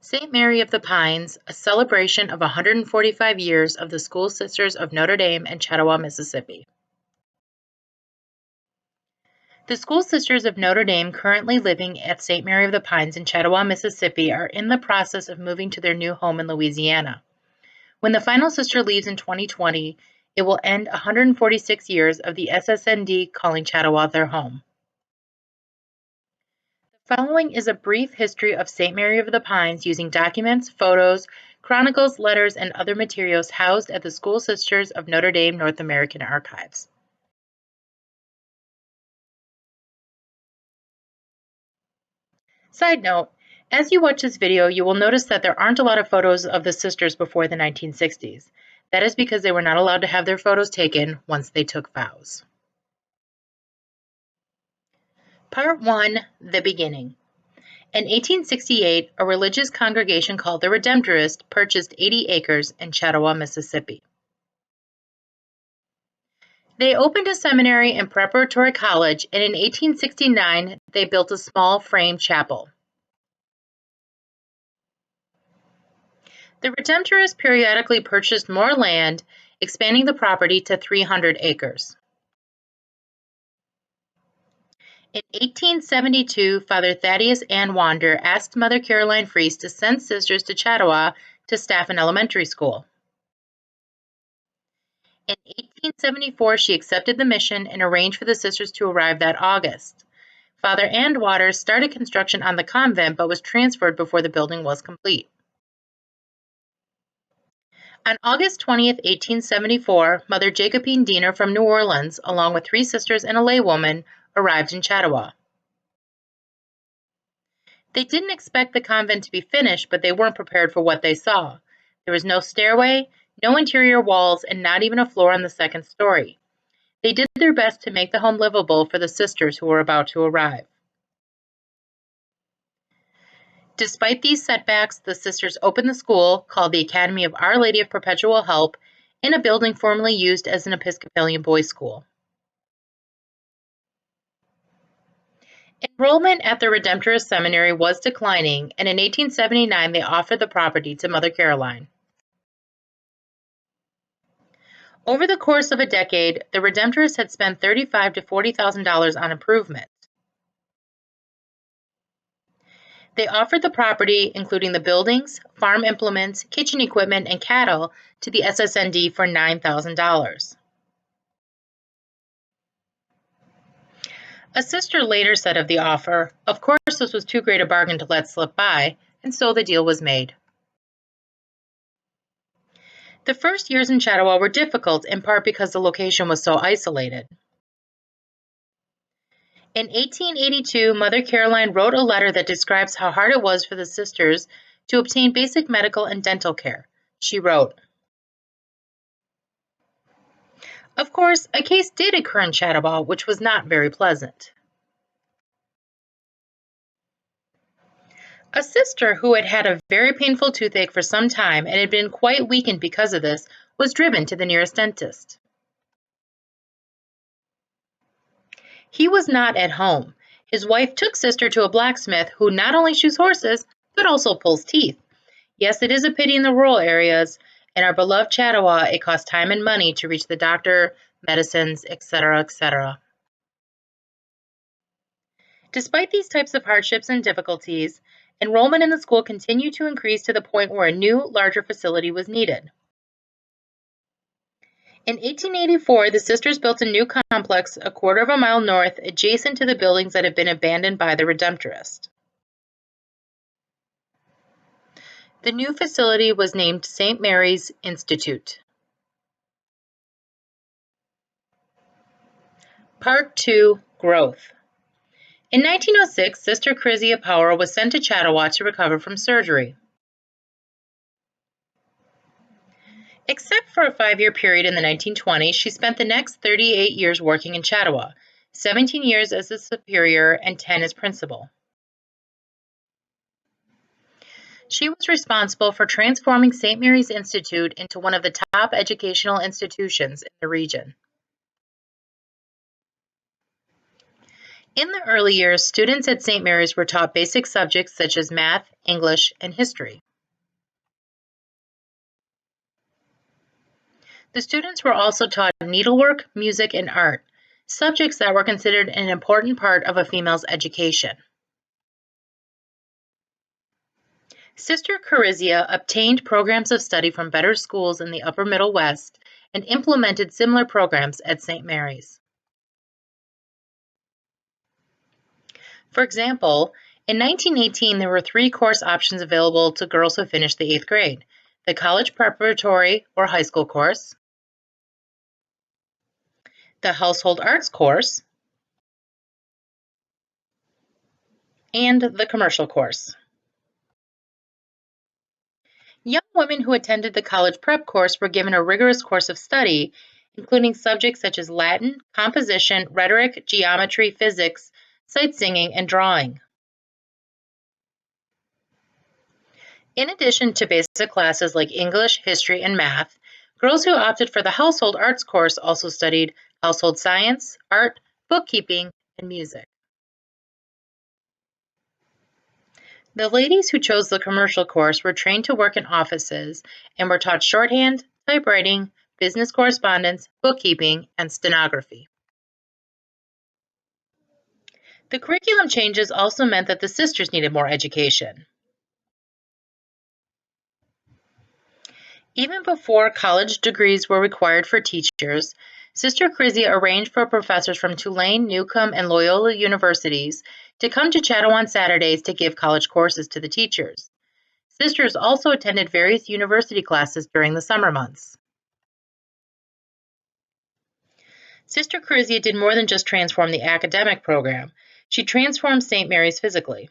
St. Mary of the Pines, a celebration of 145 years of the School Sisters of Notre Dame and Chatawa, Mississippi. The School Sisters of Notre Dame currently living at St. Mary of the Pines in Chatawa, Mississippi are in the process of moving to their new home in Louisiana. When the final sister leaves in 2020, it will end 146 years of the SSND calling Chatawa their home. The following is a brief history of St. Mary of the Pines using documents, photos, chronicles, letters, and other materials housed at the School Sisters of Notre Dame North American Archives. Side note, as you watch this video, you will notice that there aren't a lot of photos of the sisters before the 1960s. That is because they were not allowed to have their photos taken once they took vows. Part 1, The Beginning. In 1868, a religious congregation called the Redemptorists purchased 80 acres in Chatawa, Mississippi. They opened a seminary and preparatory college, and in 1869, they built a small frame chapel. The Redemptorists periodically purchased more land, expanding the property to 300 acres. In 1872, Father Thaddeus Ann Wander asked Mother Caroline Freese to send sisters to Chatawa to staff an elementary school. In 1874, she accepted the mission and arranged for the sisters to arrive that August. Father Ann Waters started construction on the convent but was transferred before the building was complete. On August 20th, 1874, Mother Jacobine Diener from New Orleans, along with 3 sisters and a laywoman, arrived in Chatawa. They didn't expect the convent to be finished, but they weren't prepared for what they saw. There was no stairway, no interior walls, and not even a floor on the second story. They did their best to make the home livable for the sisters who were about to arrive. Despite these setbacks, the sisters opened the school, called the Academy of Our Lady of Perpetual Help, in a building formerly used as an Episcopalian boys' school. Enrollment at the Redemptorist Seminary was declining, and in 1879 they offered the property to Mother Caroline. Over the course of a decade, the Redemptorists had spent $35,000 to $40,000 on improvements. They offered the property, including the buildings, farm implements, kitchen equipment, and cattle, to the SSND for $9,000. A sister later said of the offer, "Of course this was too great a bargain to let slip by," and so the deal was made. The first years in Chatawa were difficult, in part because the location was so isolated. In 1882, Mother Caroline wrote a letter that describes how hard it was for the sisters to obtain basic medical and dental care. She wrote, "Of course, a case did occur in Chatawa, which was not very pleasant. A sister who had had a very painful toothache for some time and had been quite weakened because of this was driven to the nearest dentist. He was not at home. His wife took sister to a blacksmith who not only shoes horses, but also pulls teeth. Yes, it is a pity in the rural areas. In our beloved Chatawa, it costs time and money to reach the doctor, medicines, etc., etc." Despite these types of hardships and difficulties, enrollment in the school continued to increase to the point where a new, larger facility was needed. In 1884, the sisters built a new complex a quarter of a mile north, adjacent to the buildings that had been abandoned by the Redemptorists. The new facility was named St. Mary's Institute. Part 2, Growth. In 1906, Sister Chrysia Power was sent to Chatawa to recover from surgery. Except for a 5-year period in the 1920s, she spent the next 38 years working in Chatawa, 17 years as a superior and 10 as principal. She was responsible for transforming St. Mary's Institute into one of the top educational institutions in the region. In the early years, students at St. Mary's were taught basic subjects such as math, English, and history. The students were also taught needlework, music, and art, subjects that were considered an important part of a female's education. Sister Charizia obtained programs of study from better schools in the upper Middle West and implemented similar programs at St. Mary's. For example, in 1918 there were 3 course options available to girls who finished the 8th grade: the college preparatory or high school course, the household arts course, and the commercial course. Young women who attended the college prep course were given a rigorous course of study, including subjects such as Latin, composition, rhetoric, geometry, physics, sight singing, and drawing. In addition to basic classes like English, history, and math, girls who opted for the household arts course also studied household science, art, bookkeeping, and music. The ladies who chose the commercial course were trained to work in offices and were taught shorthand, typewriting, business correspondence, bookkeeping, and stenography. The curriculum changes also meant that the sisters needed more education. Even before college degrees were required for teachers, Sister Charizia arranged for professors from Tulane, Newcomb, and Loyola universities to come to Chatawa on Saturdays to give college courses to the teachers. Sisters also attended various university classes during the summer months. Sister Charizia did more than just transform the academic program. She transformed St. Mary's physically.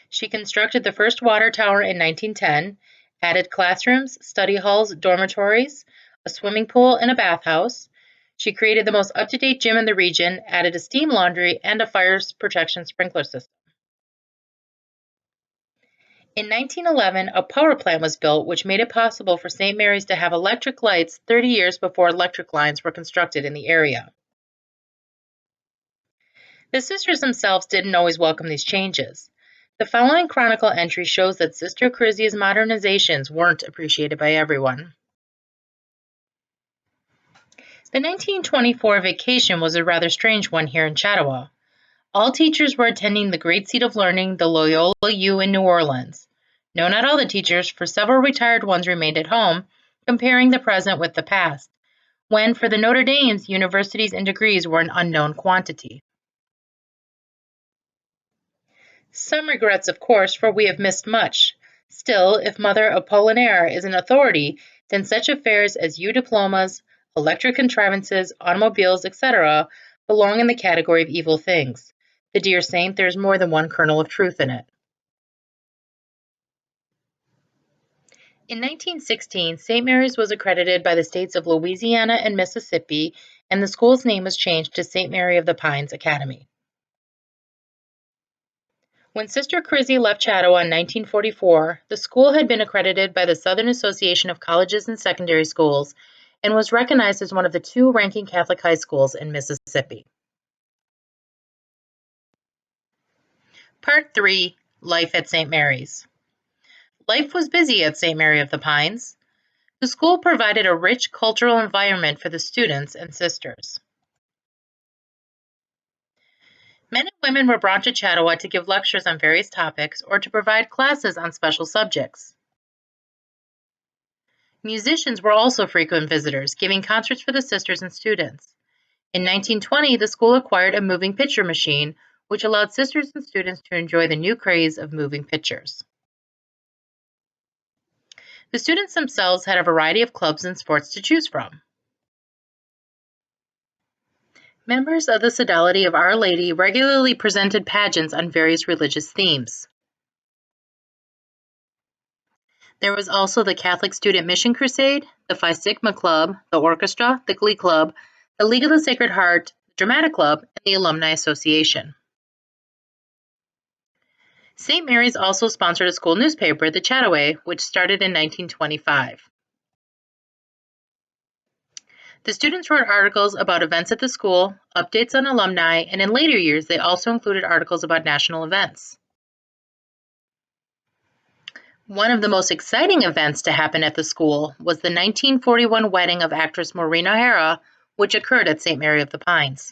She constructed the first water tower in 1910, added classrooms, study halls, dormitories, a swimming pool, and a bathhouse. She created the most up-to-date gym in the region, added a steam laundry, and a fire protection sprinkler system. In 1911, a power plant was built, which made it possible for St. Mary's to have electric lights 30 years before electric lines were constructed in the area. The sisters themselves didn't always welcome these changes. The following chronicle entry shows that Sister Charizia's modernizations weren't appreciated by everyone. The 1924 vacation was a rather strange one here in Chatawa. All teachers were attending the great seat of learning, the Loyola U in New Orleans. No, not all the teachers, for several retired ones remained at home, comparing the present with the past, when for the Notre Dames, universities and degrees were an unknown quantity. Some regrets, of course, for we have missed much. Still, if Mother Apollinaire is an authority, then such affairs as U diplomas, electric contrivances, automobiles, etc., belong in the category of evil things. The dear saint, there is more than one kernel of truth in it. In 1916, St. Mary's was accredited by the states of Louisiana and Mississippi, and the school's name was changed to St. Mary of the Pines Academy. When Sister Charizia left Chatawa in 1944, the school had been accredited by the Southern Association of Colleges and Secondary Schools and was recognized as one of the 2 ranking Catholic high schools in Mississippi. Part 3: Life at St. Mary's. Life was busy at St. Mary of the Pines. The school provided a rich cultural environment for the students and sisters. Men and women were brought to Chatawa to give lectures on various topics or to provide classes on special subjects. Musicians were also frequent visitors, giving concerts for the sisters and students. In 1920, the school acquired a moving picture machine, which allowed sisters and students to enjoy the new craze of moving pictures. The students themselves had a variety of clubs and sports to choose from. Members of the Sodality of Our Lady regularly presented pageants on various religious themes. There was also the Catholic Student Mission Crusade, the Phi Sigma Club, the orchestra, the Glee Club, the League of the Sacred Heart, the Dramatic Club, and the Alumni Association. St. Mary's also sponsored a school newspaper, the Chataway, which started in 1925. The students wrote articles about events at the school, updates on alumni, and in later years they also included articles about national events. One of the most exciting events to happen at the school was the 1941 wedding of actress Maureen O'Hara, which occurred at St. Mary of the Pines.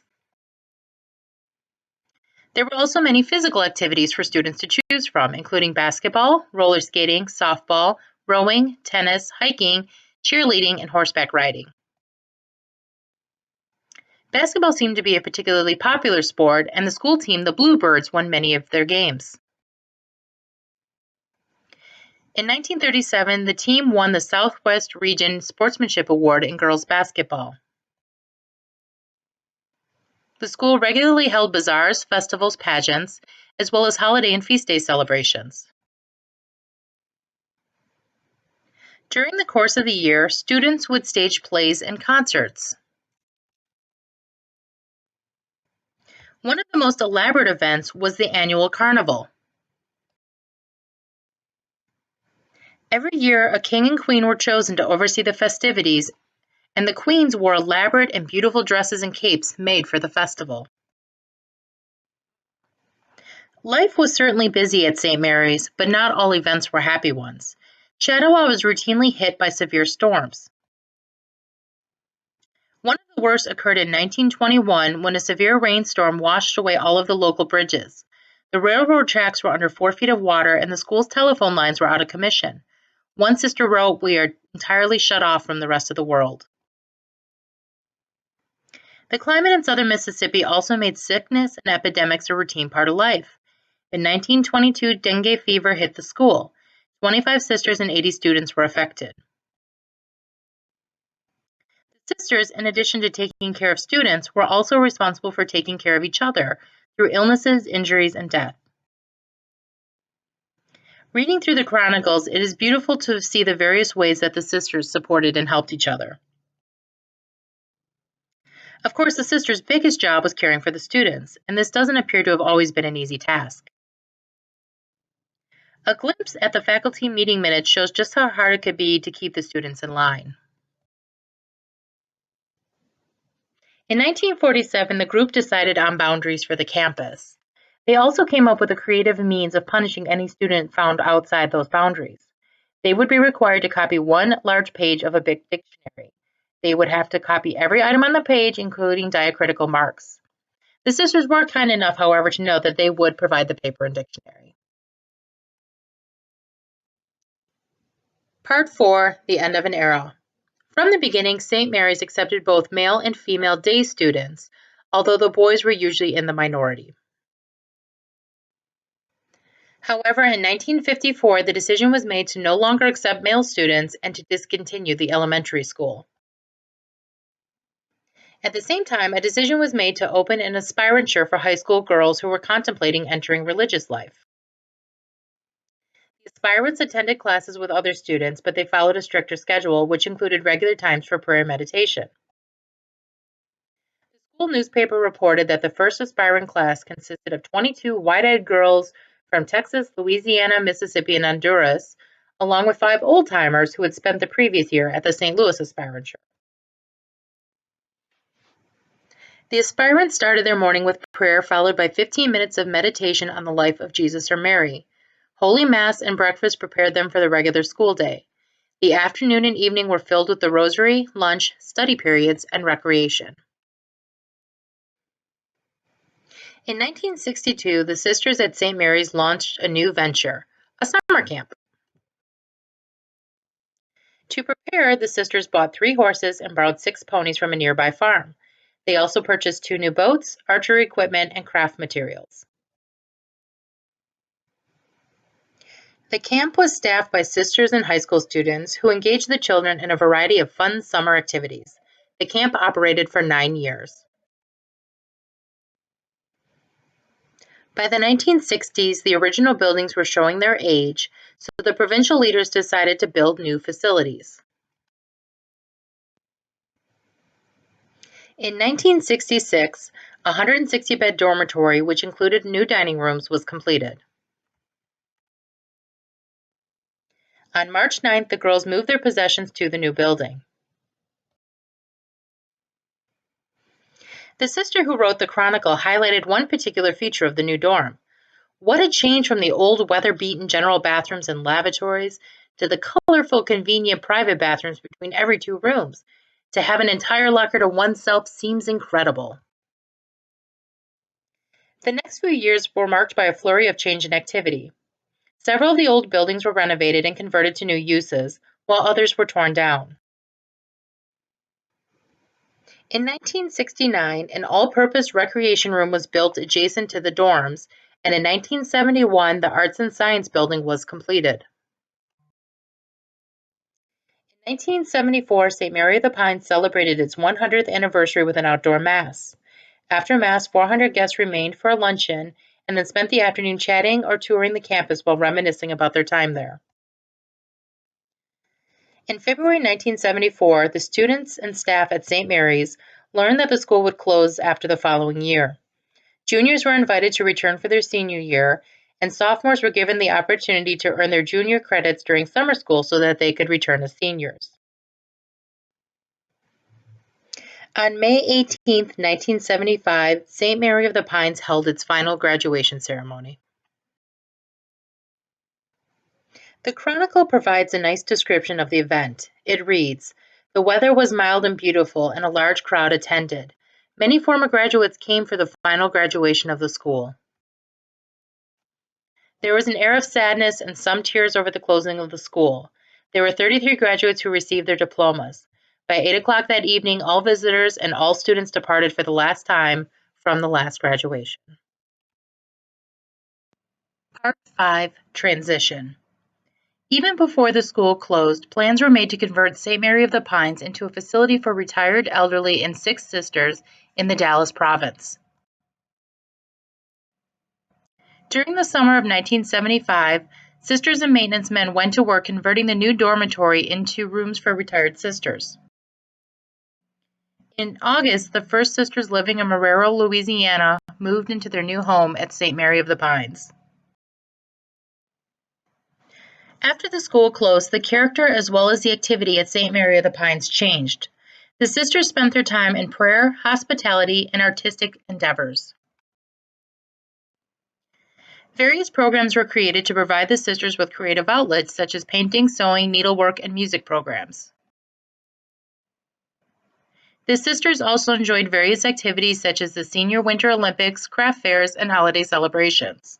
There were also many physical activities for students to choose from, including basketball, roller skating, softball, rowing, tennis, hiking, cheerleading, and horseback riding. Basketball seemed to be a particularly popular sport, and the school team, the Bluebirds, won many of their games. In 1937, the team won the Southwest Region Sportsmanship Award in girls basketball. The school regularly held bazaars, festivals, pageants, as well as holiday and feast day celebrations. During the course of the year, students would stage plays and concerts. One of the most elaborate events was the annual carnival. Every year, a king and queen were chosen to oversee the festivities, and the queens wore elaborate and beautiful dresses and capes made for the festival. Life was certainly busy at St. Mary's, but not all events were happy ones. Chatawa was routinely hit by severe storms. One of the worst occurred in 1921 when a severe rainstorm washed away all of the local bridges. The railroad tracks were under 4 feet of water, and the school's telephone lines were out of commission. One sister wrote, "We are entirely shut off from the rest of the world." The climate in southern Mississippi also made sickness and epidemics a routine part of life. In 1922, dengue fever hit the school. 25 sisters and 80 students were affected. The sisters, in addition to taking care of students, were also responsible for taking care of each other through illnesses, injuries, and death. Reading through the Chronicles, it is beautiful to see the various ways that the sisters supported and helped each other. Of course, the sisters' biggest job was caring for the students, and this doesn't appear to have always been an easy task. A glimpse at the faculty meeting minutes shows just how hard it could be to keep the students in line. In 1947, the group decided on boundaries for the campus. They also came up with a creative means of punishing any student found outside those boundaries. They would be required to copy one large page of a big dictionary. They would have to copy every item on the page, including diacritical marks. The sisters were kind enough, however, to note that they would provide the paper and dictionary. Part 4, The End of an Era. From the beginning, St. Mary's accepted both male and female day students, although the boys were usually in the minority. However, in 1954, the decision was made to no longer accept male students and to discontinue the elementary school. At the same time, a decision was made to open an aspiranture for high school girls who were contemplating entering religious life. The aspirants attended classes with other students, but they followed a stricter schedule, which included regular times for prayer and meditation. The school newspaper reported that the first aspirant class consisted of 22 wide-eyed girls from Texas, Louisiana, Mississippi, and Honduras, along with 5 old-timers who had spent the previous year at the St. Louis aspirantures. The aspirants started their morning with prayer, followed by 15 minutes of meditation on the life of Jesus or Mary. Holy Mass and breakfast prepared them for the regular school day. The afternoon and evening were filled with the rosary, lunch, study periods, and recreation. In 1962, the sisters at St. Mary's launched a new venture, a summer camp. To prepare, the sisters bought 3 horses and borrowed 6 ponies from a nearby farm. They also purchased 2 new boats, archery equipment, and craft materials. The camp was staffed by sisters and high school students who engaged the children in a variety of fun summer activities. The camp operated for 9 years. By the 1960s, the original buildings were showing their age, so the provincial leaders decided to build new facilities. In 1966, a 160-bed dormitory, which included new dining rooms, was completed. On March 9th, the girls moved their possessions to the new building. The sister who wrote the Chronicle highlighted one particular feature of the new dorm. What a change from the old weather-beaten general bathrooms and lavatories to the colorful, convenient private bathrooms between every two rooms. To have an entire locker to oneself seems incredible. The next few years were marked by a flurry of change and activity. Several of the old buildings were renovated and converted to new uses, while others were torn down. In 1969, an all-purpose recreation room was built adjacent to the dorms, and in 1971, the Arts and Science Building was completed. In 1974, St. Mary of the Pines celebrated its 100th anniversary with an outdoor mass. After mass, 400 guests remained for a luncheon and then spent the afternoon chatting or touring the campus while reminiscing about their time there. In February 1974, the students and staff at St. Mary's learned that the school would close after the following year. Juniors were invited to return for their senior year, and sophomores were given the opportunity to earn their junior credits during summer school so that they could return as seniors. On May 18, 1975, St. Mary of the Pines held its final graduation ceremony. The Chronicle provides a nice description of the event. It reads, "The weather was mild and beautiful, and a large crowd attended. Many former graduates came for the final graduation of the school. There was an air of sadness and some tears over the closing of the school. There were 33 graduates who received their diplomas. By 8 o'clock that evening, all visitors and all students departed for the last time from the last graduation." Part 5. Transition. Even before the school closed, plans were made to convert St. Mary of the Pines into a facility for retired elderly and sick sisters in the Dallas province. During the summer of 1975, sisters and maintenance men went to work converting the new dormitory into rooms for retired sisters. In August, the first sisters living in Marrero, Louisiana, moved into their new home at St. Mary of the Pines. After the school closed, the character as well as the activity at St. Mary of the Pines changed. The sisters spent their time in prayer, hospitality, and artistic endeavors. Various programs were created to provide the sisters with creative outlets such as painting, sewing, needlework, and music programs. The sisters also enjoyed various activities such as the Senior Winter Olympics, craft fairs, and holiday celebrations.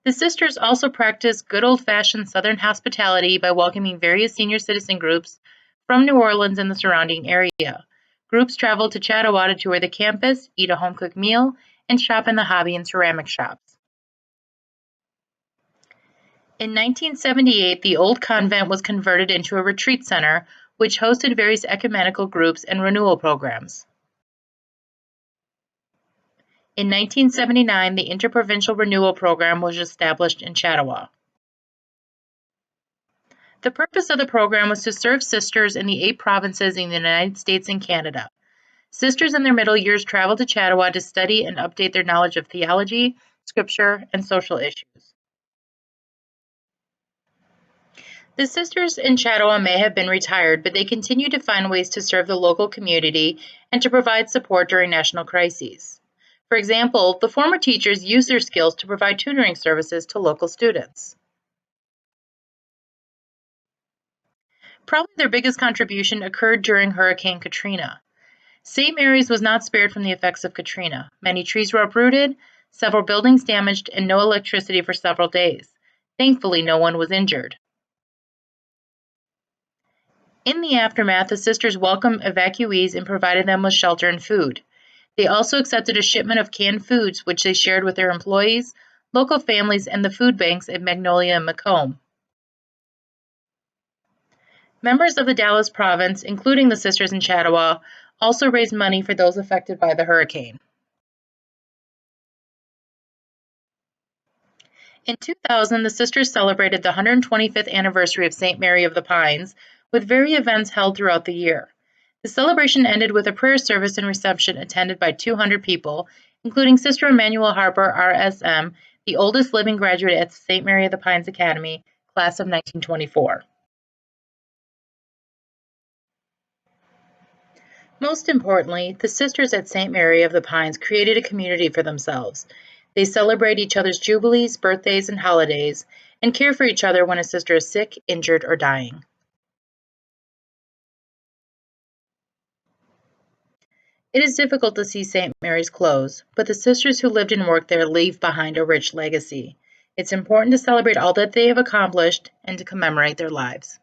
The sisters also practiced good old-fashioned Southern hospitality by welcoming various senior citizen groups from New Orleans and the surrounding area. Groups traveled to Chatawa to tour the campus, eat a home-cooked meal, and shop in the hobby and ceramic shops. In 1978, the old convent was converted into a retreat center, which hosted various ecumenical groups and renewal programs. In 1979, the Interprovincial Renewal Program was established in Chatawa. The purpose of the program was to serve sisters in the 8 provinces in the United States and Canada. Sisters in their middle years traveled to Chatawa to study and update their knowledge of theology, scripture, and social issues. The sisters in Chatawa may have been retired, but they continue to find ways to serve the local community and to provide support during national crises. For example, the former teachers use their skills to provide tutoring services to local students. Probably their biggest contribution occurred during Hurricane Katrina. St. Mary's was not spared from the effects of Katrina. Many trees were uprooted, several buildings damaged, and no electricity for several days. Thankfully, no one was injured. In the aftermath, the sisters welcomed evacuees and provided them with shelter and food. They also accepted a shipment of canned foods, which they shared with their employees, local families, and the food banks at Magnolia and Macomb. Members of the Dallas province, including the sisters in Chatawa, also raised money for those affected by the hurricane. In 2000, the sisters celebrated the 125th anniversary of St. Mary of the Pines, with various events held throughout the year. The celebration ended with a prayer service and reception attended by 200 people, including Sister Emmanuel Harper, RSM, the oldest living graduate at St. Mary of the Pines Academy, class of 1924. Most importantly, the sisters at St. Mary of the Pines created a community for themselves. They celebrate each other's jubilees, birthdays, and holidays, and care for each other when a sister is sick, injured, or dying. It is difficult to see St. Mary's close, but the sisters who lived and worked there leave behind a rich legacy. It's important to celebrate all that they have accomplished and to commemorate their lives.